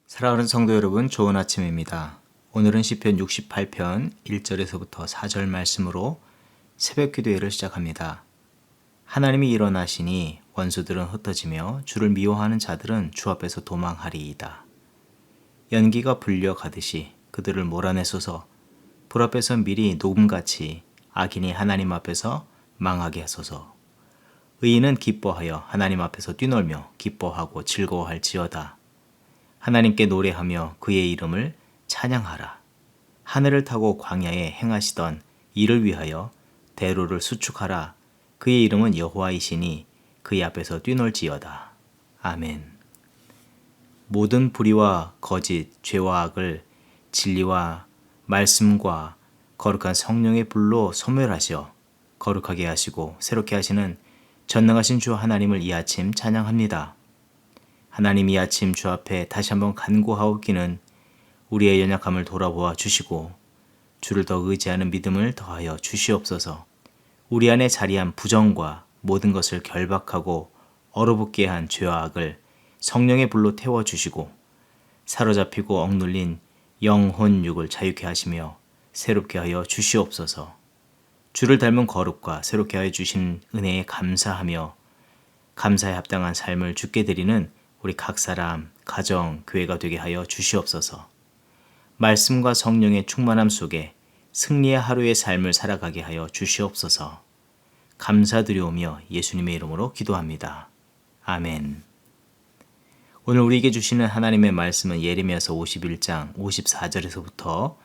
사랑하는 성도 여러분, 좋은 아침입니다. 오늘은 시편 68편 1절에서부터 4절 말씀으로 새벽 기도회를 시작합니다. 하나님이 일어나시니 원수들은 흩어지며 주를 미워하는 자들은 주 앞에서 도망하리이다. 연기가 불려 가듯이 그들을 몰아내소서. 불 앞에서 미리 녹음같이 악인이 하나님 앞에서 망하게 하소서. 의인은 기뻐하여 하나님 앞에서 뛰놀며 기뻐하고 즐거워할지어다. 하나님께 노래하며 그의 이름을 찬양하라. 하늘을 타고 광야에 행하시던 이를 위하여 대로를 수축하라. 그의 이름은 여호와이시니 그의 앞에서 뛰놀지어다. 아멘. 모든 불의와 거짓, 죄와 악을 진리와 말씀과 거룩한 성령의 불로 소멸하셔 거룩하게 하시고 새롭게 하시는 전능하신 주 하나님을 이 아침 찬양합니다. 하나님 이 아침 주 앞에 다시 한번 간구하옵기는 우리의 연약함을 돌아보아 주시고 주를 더 의지하는 믿음을 더하여 주시옵소서. 우리 안에 자리한 부정과 모든 것을 결박하고 얼어붙게 한 죄와 악을 성령의 불로 태워주시고 사로잡히고 억눌린 영혼 육을 자유케 하시며 새롭게 하여 주시옵소서. 주를 닮은 거룩과 새롭게 하여 주신 은혜에 감사하며 감사에 합당한 삶을 주께 드리는 우리 각 사람, 가정, 교회가 되게 하여 주시옵소서. 말씀과 성령의 충만함 속에 승리의 하루의 삶을 살아가게 하여 주시옵소서. 감사드리오며 예수님의 이름으로 기도합니다. 아멘. 오늘 우리에게 주시는 하나님의 말씀은 예레미야서 51장 54절에서부터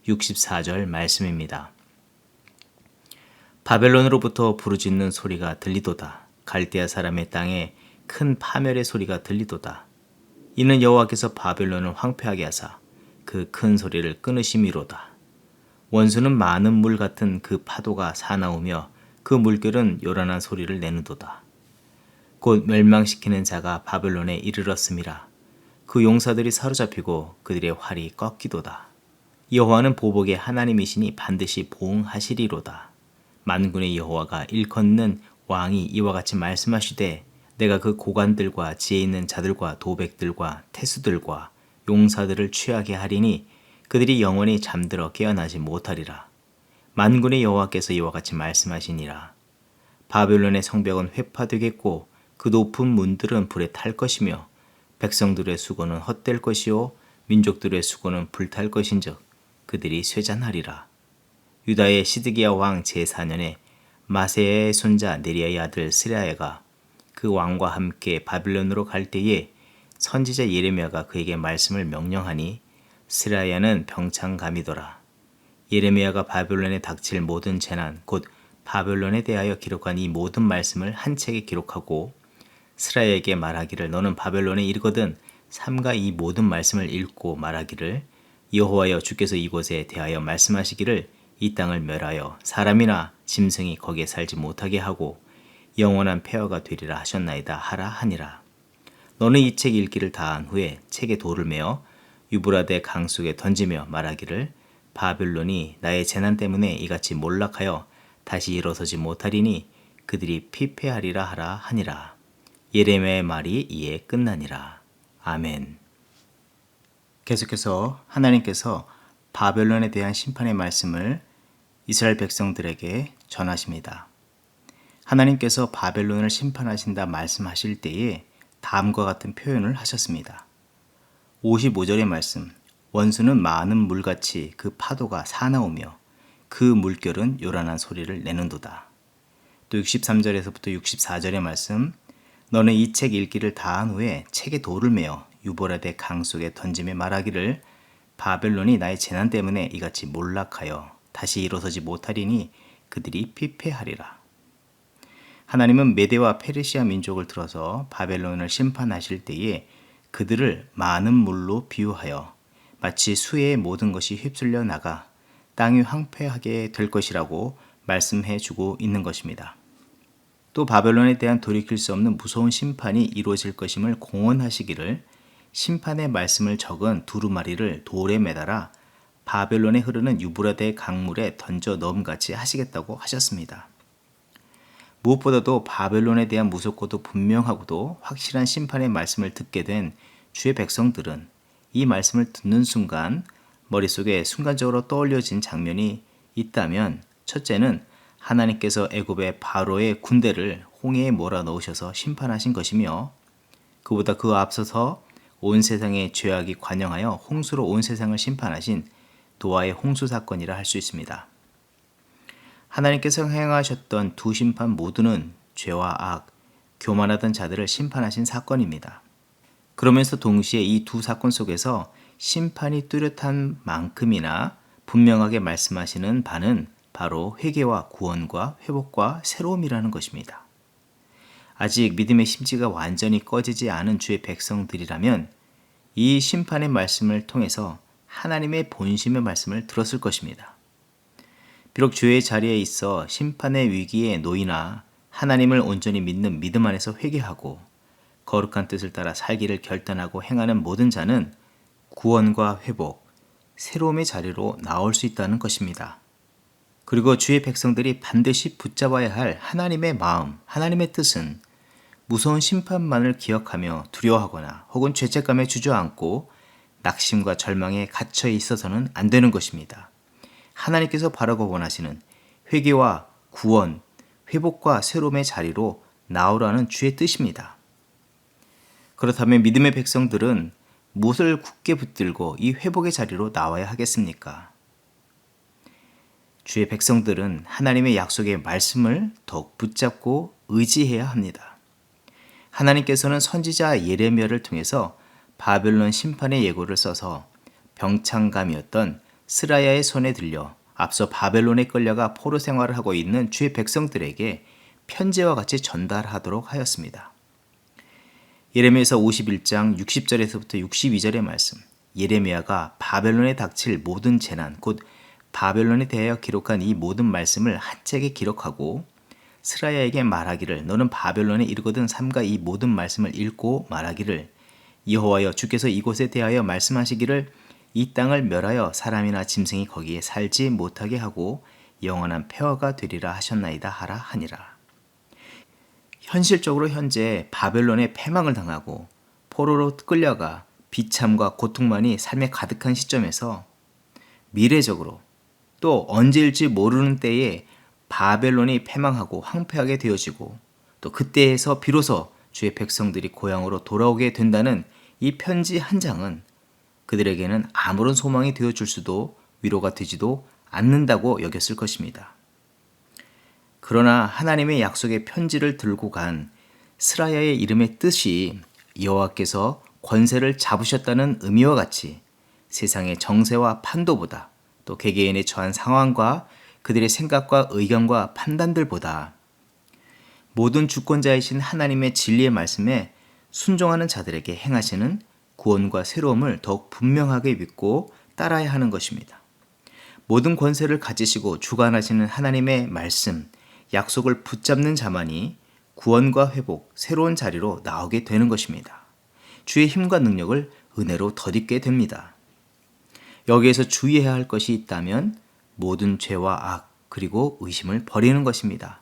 64절 말씀입니다. 바벨론으로부터 부르짖는 소리가 들리도다. 갈대아 사람의 땅에 큰 파멸의 소리가 들리도다. 이는 여호와께서 바벨론을 황폐하게 하사 그 큰 소리를 끊으심이로다. 원수는 많은 물 같은 그 파도가 사나우며 그 물결은 요란한 소리를 내는도다. 곧 멸망시키는 자가 바벨론에 이르렀음이라. 그 용사들이 사로잡히고 그들의 활이 꺾이도다. 여호와는 보복의 하나님이시니 반드시 보응하시리로다. 만군의 여호와가 일컫는 왕이 이와 같이 말씀하시되 내가 그 고관들과 지혜 있는 자들과 도백들과 태수들과 용사들을 취하게 하리니 그들이 영원히 잠들어 깨어나지 못하리라. 만군의 여호와께서 이와 같이 말씀하시니라. 바벨론의 성벽은 회파되겠고 그 높은 문들은 불에 탈 것이며 백성들의 수고는 헛될 것이요 민족들의 수고는 불탈 것인즉 그들이 쇠잔하리라. 유다의 시드기야 왕 제4년에 마세야의 손자 네리야의 아들 스라야가 그 왕과 함께 바빌론으로 갈 때에 선지자 예레미야가 그에게 말씀을 명령하니 스라야는 병창감이더라. 예레미야가 바빌론에 닥칠 모든 재난 곧 바빌론에 대하여 기록한 이 모든 말씀을 한 책에 기록하고 스라야에게 말하기를 너는 바벨론에 이르거든 삼가 이 모든 말씀을 읽고 말하기를 여호와여 주께서 이곳에 대하여 말씀하시기를 이 땅을 멸하여 사람이나 짐승이 거기에 살지 못하게 하고 영원한 폐허가 되리라 하셨나이다 하라 하니라. 너는 이 책 읽기를 다한 후에 책에 돌을 메어 유브라데 강 속에 던지며 말하기를 바벨론이 나의 재난 때문에 이같이 몰락하여 다시 일어서지 못하리니 그들이 피폐하리라 하라 하니라. 예레미야의 말이 이에 끝나니라. 아멘. 계속해서 하나님께서 바벨론에 대한 심판의 말씀을 이스라엘 백성들에게 전하십니다. 하나님께서 바벨론을 심판하신다 말씀하실 때에 다음과 같은 표현을 하셨습니다. 55절의 말씀, 원수는 많은 물같이 그 파도가 사나우며 그 물결은 요란한 소리를 내는도다. 또 63절에서부터 64절의 말씀, 너는 이 책 읽기를 다한 후에 책에 돌을 메어 유보라데 강 속에 던짐에 말하기를 바벨론이 나의 재난 때문에 이같이 몰락하여 다시 일어서지 못하리니 그들이 피폐하리라. 하나님은 메대와 페르시아 민족을 들어서 바벨론을 심판하실 때에 그들을 많은 물로 비유하여 마치 수해의 모든 것이 휩쓸려 나가 땅이 황폐하게 될 것이라고 말씀해 주고 있는 것입니다. 또 바벨론에 대한 돌이킬 수 없는 무서운 심판이 이루어질 것임을 공언하시기를 심판의 말씀을 적은 두루마리를 돌에 매달아 바벨론에 흐르는 유브라데 강물에 던져 넣음같이 하시겠다고 하셨습니다. 무엇보다도 바벨론에 대한 무섭고도 분명하고도 확실한 심판의 말씀을 듣게 된 주의 백성들은 이 말씀을 듣는 순간 머릿속에 순간적으로 떠올려진 장면이 있다면, 첫째는 하나님께서 애굽의 바로의 군대를 홍해에 몰아넣으셔서 심판하신 것이며, 그보다 그 앞서서 온 세상의 죄악이 관영하여 홍수로 온 세상을 심판하신 노아의 홍수 사건이라 할 수 있습니다. 하나님께서 행하셨던 두 심판 모두는 죄와 악, 교만하던 자들을 심판하신 사건입니다. 그러면서 동시에 이 두 사건 속에서 심판이 뚜렷한 만큼이나 분명하게 말씀하시는 바는 바로 회개와 구원과 회복과 새로움이라는 것입니다. 아직 믿음의 심지가 완전히 꺼지지 않은 주의 백성들이라면 이 심판의 말씀을 통해서 하나님의 본심의 말씀을 들었을 것입니다. 비록 주의 자리에 있어 심판의 위기에 놓이나 하나님을 온전히 믿는 믿음 안에서 회개하고 거룩한 뜻을 따라 살기를 결단하고 행하는 모든 자는 구원과 회복, 새로움의 자리로 나올 수 있다는 것입니다. 그리고 주의 백성들이 반드시 붙잡아야 할 하나님의 마음, 하나님의 뜻은 무서운 심판만을 기억하며 두려워하거나 혹은 죄책감에 주저앉고 낙심과 절망에 갇혀 있어서는 안 되는 것입니다. 하나님께서 바라고 원하시는 회개와 구원, 회복과 새로움의 자리로 나오라는 주의 뜻입니다. 그렇다면 믿음의 백성들은 무엇을 굳게 붙들고 이 회복의 자리로 나와야 하겠습니까? 주의 백성들은 하나님의 약속의 말씀을 더욱 붙잡고 의지해야 합니다. 하나님께서는 선지자 예레미야를 통해서 바벨론 심판의 예고를 써서 병창감이었던 스라야의 손에 들려 앞서 바벨론에 끌려가 포로 생활을 하고 있는 주의 백성들에게 편지와 같이 전달하도록 하였습니다. 예레미야서 51장 60절에서부터 62절의 말씀, 예레미야가 바벨론에 닥칠 모든 재난, 곧 바벨론에 대하여 기록한 이 모든 말씀을 한 책에 기록하고 스라야에게 말하기를, 너는 바벨론에 이르거든 삼가 이 모든 말씀을 읽고 말하기를, 여호와여 주께서 이곳에 대하여 말씀하시기를 이 땅을 멸하여 사람이나 짐승이 거기에 살지 못하게 하고 영원한 폐허가 되리라 하셨나이다 하라 하니라. 현실적으로 현재 바벨론에 패망을 당하고 포로로 끌려가 비참과 고통만이 삶에 가득한 시점에서 미래적으로 또 언제일지 모르는 때에 바벨론이 패망하고 황폐하게 되어지고 또 그때에서 비로소 주의 백성들이 고향으로 돌아오게 된다는 이 편지 한 장은 그들에게는 아무런 소망이 되어줄 수도 위로가 되지도 않는다고 여겼을 것입니다. 그러나 하나님의 약속의 편지를 들고 간 스라야의 이름의 뜻이 여호와께서 권세를 잡으셨다는 의미와 같이 세상의 정세와 판도보다 또 개개인의 처한 상황과 그들의 생각과 의견과 판단들보다 모든 주권자이신 하나님의 진리의 말씀에 순종하는 자들에게 행하시는 구원과 새로움을 더욱 분명하게 믿고 따라야 하는 것입니다. 모든 권세를 가지시고 주관하시는 하나님의 말씀, 약속을 붙잡는 자만이 구원과 회복, 새로운 자리로 나오게 되는 것입니다. 주의 힘과 능력을 은혜로 덧입게 됩니다. 여기에서 주의해야 할 것이 있다면 모든 죄와 악 그리고 의심을 버리는 것입니다.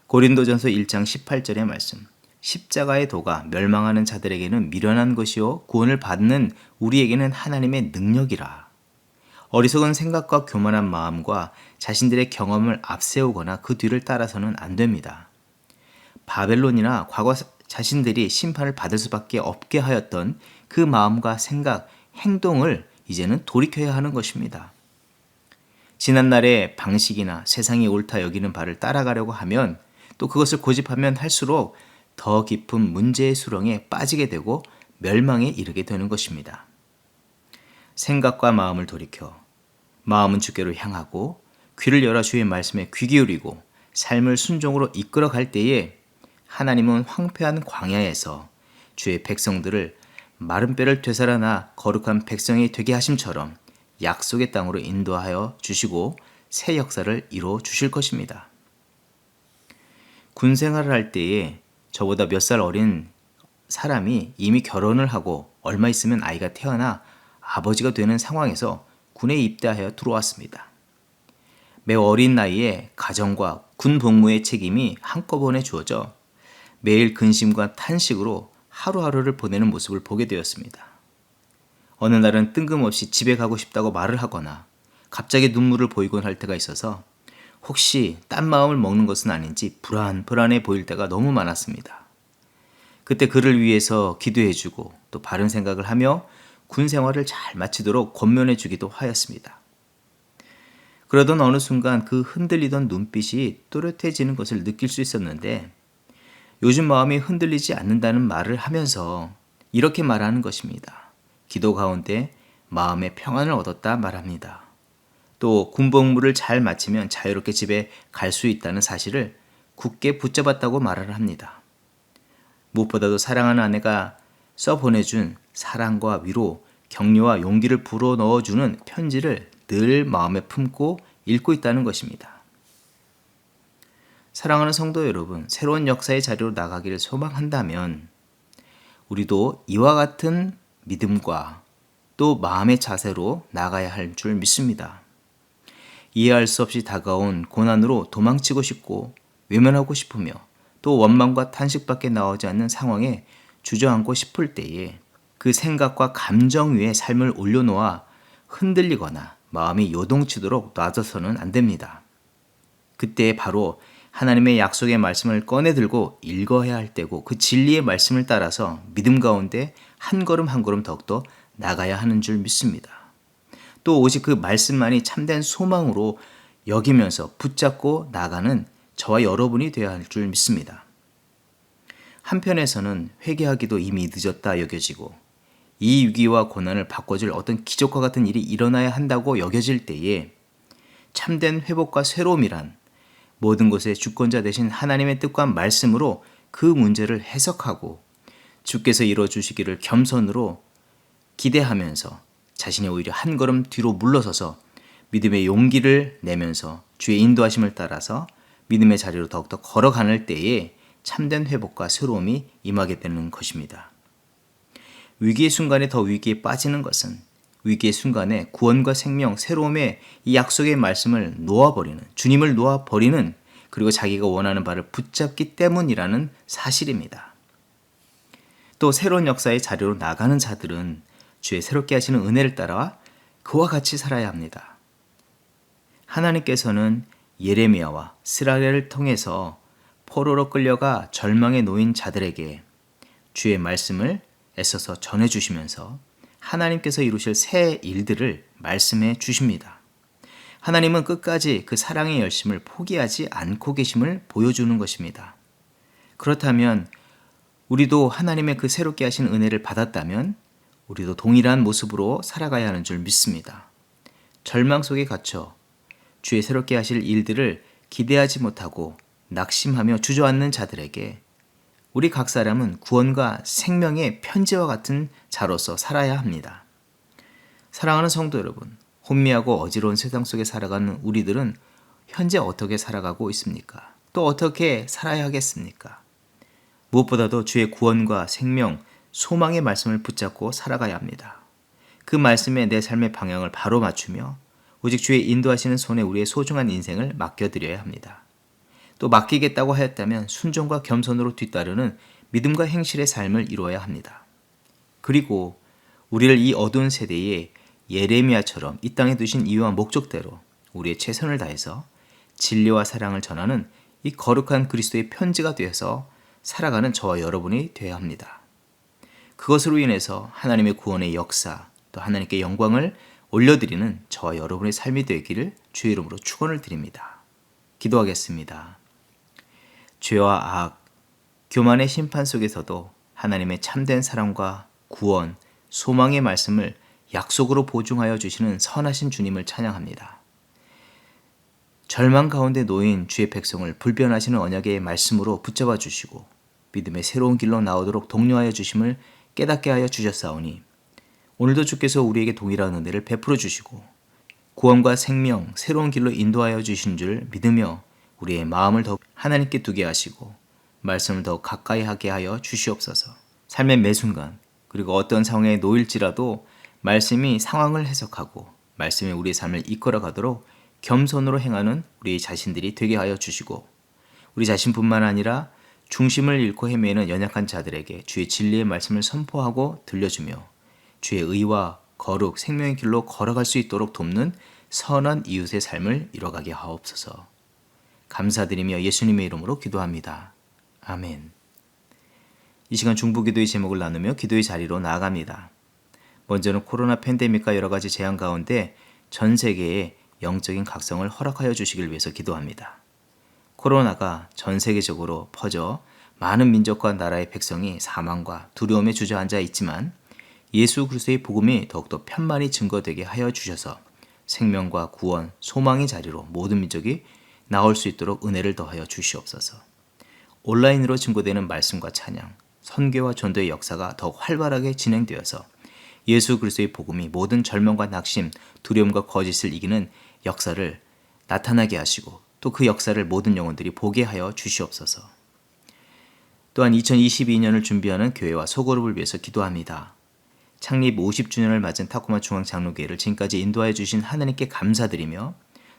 고린도전서 1장 18절의 말씀, 십자가의 도가 멸망하는 자들에게는 미련한 것이요 구원을 받는 우리에게는 하나님의 능력이라. 어리석은 생각과 교만한 마음과 자신들의 경험을 앞세우거나 그 뒤를 따라서는 안 됩니다. 바벨론이나 과거 자신들이 심판을 받을 수밖에 없게 하였던 그 마음과 생각, 행동을 이제는 돌이켜야 하는 것입니다. 지난날의 방식이나 세상이 옳다 여기는 바를 따라가려고 하면 또 그것을 고집하면 할수록 더 깊은 문제의 수렁에 빠지게 되고 멸망에 이르게 되는 것입니다. 생각과 마음을 돌이켜 마음은 주께로 향하고 귀를 열어 주의 말씀에 귀 기울이고 삶을 순종으로 이끌어 갈 때에 하나님은 황폐한 광야에서 주의 백성들을 마른 뼈를 되살아나 거룩한 백성이 되게 하심처럼 약속의 땅으로 인도하여 주시고 새 역사를 이루어 주실 것입니다. 군 생활을 할 때에 저보다 몇 살 어린 사람이 이미 결혼을 하고 얼마 있으면 아이가 태어나 아버지가 되는 상황에서 군에 입대하여 들어왔습니다. 매우 어린 나이에 가정과 군 복무의 책임이 한꺼번에 주어져 매일 근심과 탄식으로 하루하루를 보내는 모습을 보게 되었습니다. 어느 날은 뜬금없이 집에 가고 싶다고 말을 하거나 갑자기 눈물을 보이곤 할 때가 있어서 혹시 딴 마음을 먹는 것은 아닌지 불안해 보일 때가 너무 많았습니다. 그때 그를 위해서 기도해주고 또 바른 생각을 하며 군 생활을 잘 마치도록 권면해주기도 하였습니다. 그러던 어느 순간 그 흔들리던 눈빛이 또렷해지는 것을 느낄 수 있었는데 요즘 마음이 흔들리지 않는다는 말을 하면서 이렇게 말하는 것입니다. 기도 가운데 마음의 평안을 얻었다 말합니다. 또 군복무를 잘 마치면 자유롭게 집에 갈 수 있다는 사실을 굳게 붙잡았다고 말을 합니다. 무엇보다도 사랑하는 아내가 써보내준 사랑과 위로, 격려와 용기를 불어넣어주는 편지를 늘 마음에 품고 읽고 있다는 것입니다. 사랑하는 성도 여러분, 새로운 역사의 자리로 나가기를 소망한다면 우리도 이와 같은 믿음과 또 마음의 자세로 나가야 할 줄 믿습니다. 이해할 수 없이 다가온 고난으로 도망치고 싶고 외면하고 싶으며 또 원망과 탄식밖에 나오지 않는 상황에 주저앉고 싶을 때에 그 생각과 감정 위에 삶을 올려놓아 흔들리거나 마음이 요동치도록 놔둬서는 안 됩니다. 그때 바로 하나님의 약속의 말씀을 꺼내들고 읽어야 할 때고 그 진리의 말씀을 따라서 믿음 가운데 한 걸음 한 걸음 더욱더 나가야 하는 줄 믿습니다. 또 오직 그 말씀만이 참된 소망으로 여기면서 붙잡고 나가는 저와 여러분이 되어야 할 줄 믿습니다. 한편에서는 회개하기도 이미 늦었다 여겨지고 이 위기와 고난을 바꿔줄 어떤 기적과 같은 일이 일어나야 한다고 여겨질 때에 참된 회복과 새로움이란 모든 것의 주권자 되신 하나님의 뜻과 말씀으로 그 문제를 해석하고 주께서 이루어주시기를 겸손으로 기대하면서 자신이 오히려 한 걸음 뒤로 물러서서 믿음의 용기를 내면서 주의 인도하심을 따라서 믿음의 자리로 더욱더 걸어가는 때에 참된 회복과 새로움이 임하게 되는 것입니다. 위기의 순간에 더 위기에 빠지는 것은 위기의 순간에 구원과 생명, 새로움의 이 약속의 말씀을 놓아버리는, 주님을 놓아버리는, 그리고 자기가 원하는 바를 붙잡기 때문이라는 사실입니다. 또 새로운 역사의 자리로 나가는 자들은 주의 새롭게 하시는 은혜를 따라 그와 같이 살아야 합니다. 하나님께서는 예레미야와 스라엘을 통해서 포로로 끌려가 절망에 놓인 자들에게 주의 말씀을 애써서 전해주시면서 하나님께서 이루실 새 일들을 말씀해 주십니다. 하나님은 끝까지 그 사랑의 열심을 포기하지 않고 계심을 보여주는 것입니다. 그렇다면 우리도 하나님의 그 새롭게 하신 은혜를 받았다면 우리도 동일한 모습으로 살아가야 하는 줄 믿습니다. 절망 속에 갇혀 주의 새롭게 하실 일들을 기대하지 못하고 낙심하며 주저앉는 자들에게 우리 각 사람은 구원과 생명의 편지와 같은 자로서 살아야 합니다. 사랑하는 성도 여러분, 혼미하고 어지러운 세상 속에 살아가는 우리들은 현재 어떻게 살아가고 있습니까? 또 어떻게 살아야 하겠습니까? 무엇보다도 주의 구원과 생명, 소망의 말씀을 붙잡고 살아가야 합니다. 그 말씀에 내 삶의 방향을 바로 맞추며 오직 주의 인도하시는 손에 우리의 소중한 인생을 맡겨드려야 합니다. 또 맡기겠다고 하였다면 순종과 겸손으로 뒤따르는 믿음과 행실의 삶을 이루어야 합니다. 그리고 우리를 이 어두운 세대에 예레미야처럼 이 땅에 두신 이유와 목적대로 우리의 최선을 다해서 진리와 사랑을 전하는 이 거룩한 그리스도의 편지가 되어서 살아가는 저와 여러분이 되어야 합니다. 그것으로 인해서 하나님의 구원의 역사, 또 하나님께 영광을 올려드리는 저와 여러분의 삶이 되기를 주의 이름으로 축원을 드립니다. 기도하겠습니다. 죄와 악, 교만의 심판 속에서도 하나님의 참된 사랑과 구원, 소망의 말씀을 약속으로 보증하여 주시는 선하신 주님을 찬양합니다. 절망 가운데 놓인 주의 백성을 불변하시는 언약의 말씀으로 붙잡아 주시고 믿음의 새로운 길로 나오도록 독려하여 주심을 깨닫게 하여 주셨사오니 오늘도 주께서 우리에게 동일한 은혜를 베풀어 주시고 구원과 생명, 새로운 길로 인도하여 주신 줄 믿으며 우리의 마음을 더욱 하나님께 두게 하시고 말씀을 더 가까이 하게 하여 주시옵소서. 삶의 매 순간 그리고 어떤 상황에 놓일지라도 말씀이 상황을 해석하고 말씀이 우리의 삶을 이끌어 가도록 겸손으로 행하는 우리 자신들이 되게 하여 주시고 우리 자신뿐만 아니라 중심을 잃고 헤매는 연약한 자들에게 주의 진리의 말씀을 선포하고 들려주며 주의 의와 거룩, 생명의 길로 걸어갈 수 있도록 돕는 선한 이웃의 삶을 이뤄가게 하옵소서. 감사드리며 예수님의 이름으로 기도합니다. 아멘. 이 시간 중보기도의 제목을 나누며 기도의 자리로 나아갑니다. 먼저는 코로나 팬데믹과 여러 가지 재앙 가운데 전 세계에 영적인 각성을 허락하여 주시길 위해서 기도합니다. 코로나가 전 세계적으로 퍼져 많은 민족과 나라의 백성이 사망과 두려움에 주저앉아 있지만 예수 그리스도의 복음이 더욱더 편만히 증거되게 하여 주셔서 생명과 구원, 소망의 자리로 모든 민족이 나올 수 있도록 은혜를 더하여 주시옵소서. 온라인으로 증거되는 말씀과 찬양, 선교와 전도의 역사가 더욱 활발하게 진행되어서 예수 그리스도의 복음이 모든 절망과 낙심, 두려움과 거짓을 이기는 역사를 나타나게 하시고 또 그 역사를 모든 영혼들이 보게 하여 주시옵소서. 또한 2022년을 준비하는 교회와 소그룹을 위해서 기도합니다. 창립 50주년을 맞은 타코마 중앙장로교회를 지금까지 인도하여 주신 하나님께 감사드리며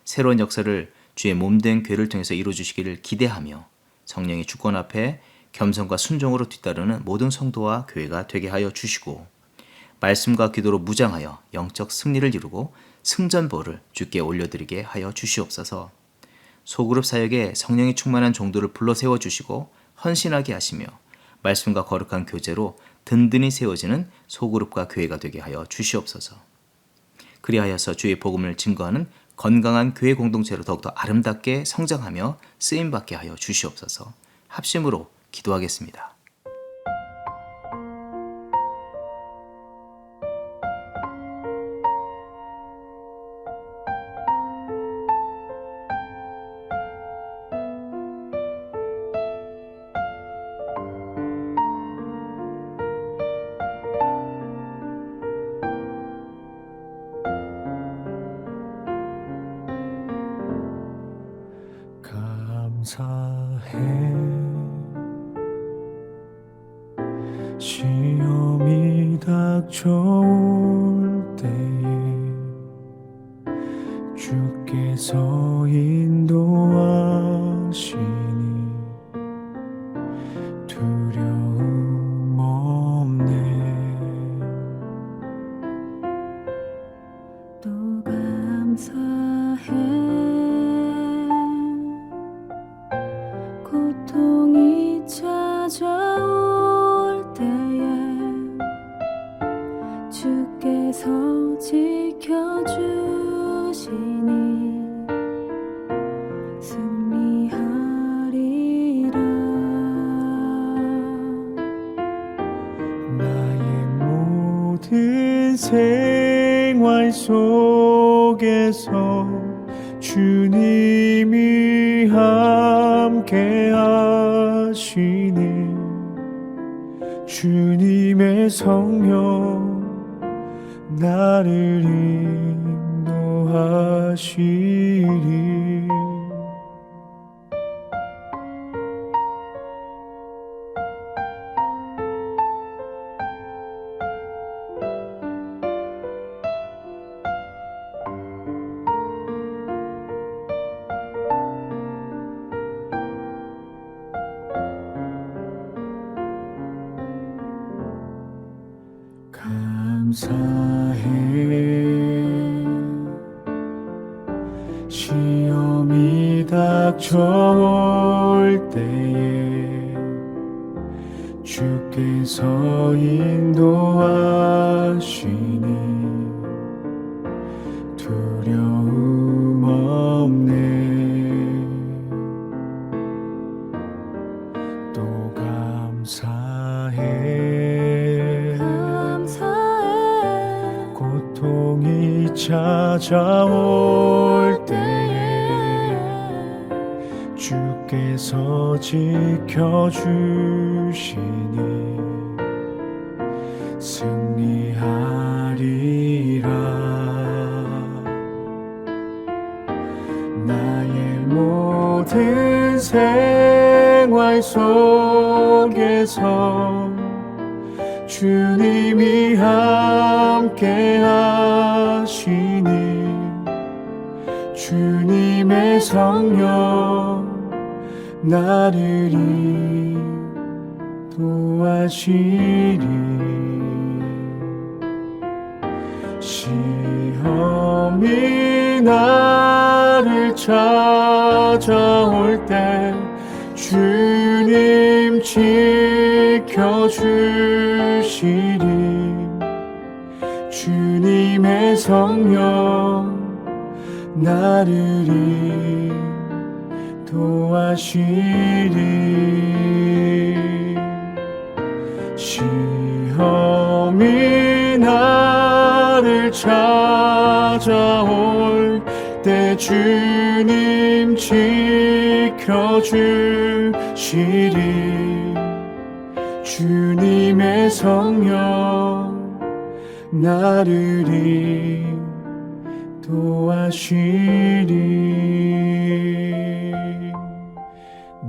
새로운 역사를 주의 몸된 교회를 통해서 이루어주시기를 기대하며 성령의 주권 앞에 겸손과 순종으로 뒤따르는 모든 성도와 교회가 되게 하여 주시고 말씀과 기도로 무장하여 영적 승리를 이루고 승전보를 주께 올려드리게 하여 주시옵소서. 소그룹 사역에 성령이 충만한 종도를 불러 세워주시고 헌신하게 하시며 말씀과 거룩한 교제로 든든히 세워지는 소그룹과 교회가 되게 하여 주시옵소서. 그리하여서 주의 복음을 증거하는 건강한 교회 공동체로 더욱더 아름답게 성장하며 쓰임받게 하여 주시옵소서. 합심으로 기도하겠습니다. 감사해 시험이 닥쳐올 때에 주께서 인도하시니 두려움 없네. 또 감사해 고통이 찾아올 때에 주께서 지켜주시니 승리하리라. 나의 모든 생활 속에서 주님이 함께 하시니 주님의 성령 나를 인도하시리. 감사해 시험이 닥쳐올 때에 주께서 인도하시니 두려움 없네. 또 감사해 고통이 찾아올 때에 주께서 지켜주시니 승리하리라. 나의 모든 생활 속에서 주님이 함께 하시니 주님의 성령 나를 인도하시리. 시험이 나를 찾아올 때 주님 지켜주시리. 주님의 성령 나를 도와시리. 시험이 나를 찾아올 때 주님 지켜주시리. 주님의 성령 나를 도와시리.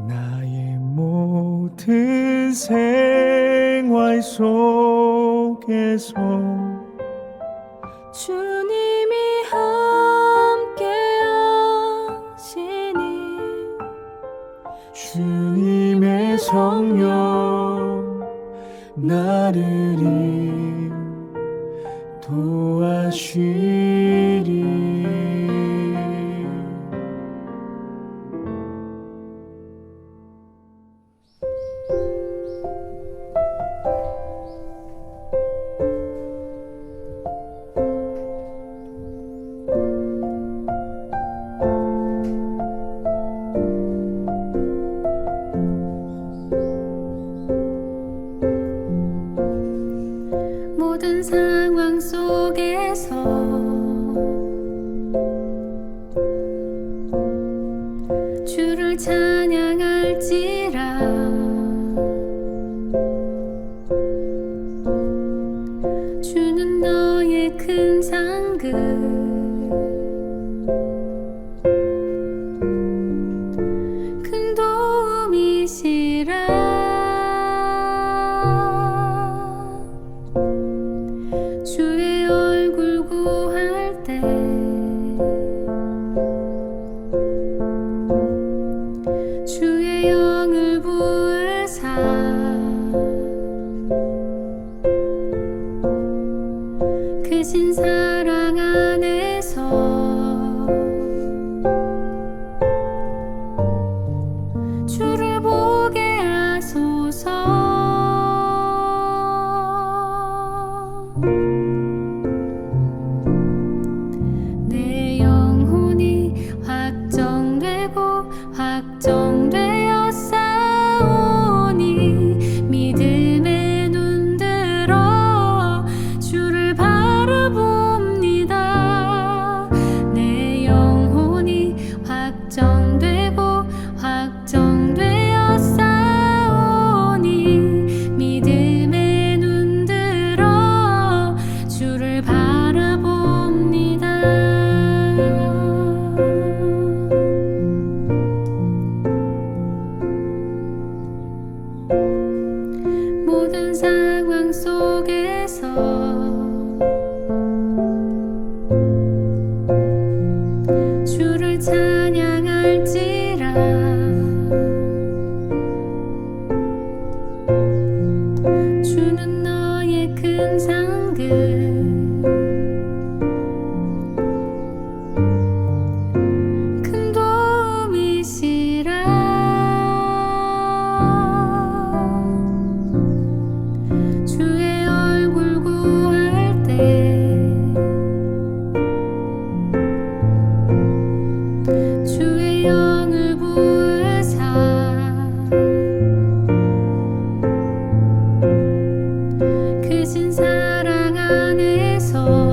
나의 모든 생활 속에서 주님이 함께 하시니 주님의 성령 나를 도와시리. 모든 상황 속에서 주를 찬양할지라. 주는 너의 큰 상급, 큰 도움이시라. 주의 얼굴 구할 때 주의 영을 부으사 크신 사랑 안에서 주를 보게 하소서. 내 영혼이 확정되고 확정되어 싸우니 믿음의 눈 들어 주를 바라봅니다. 내 영혼이 확정되고 확정되어 싸우니 믿음의 눈 들어 주를 바라봅니다. 모든 상황 속에서 주를 찬양할지라. 주는 너의 큰 상급, 큰 도움이시라. 주의 얼굴 구할 때 주의 영을 부으사 크신 사랑 안에서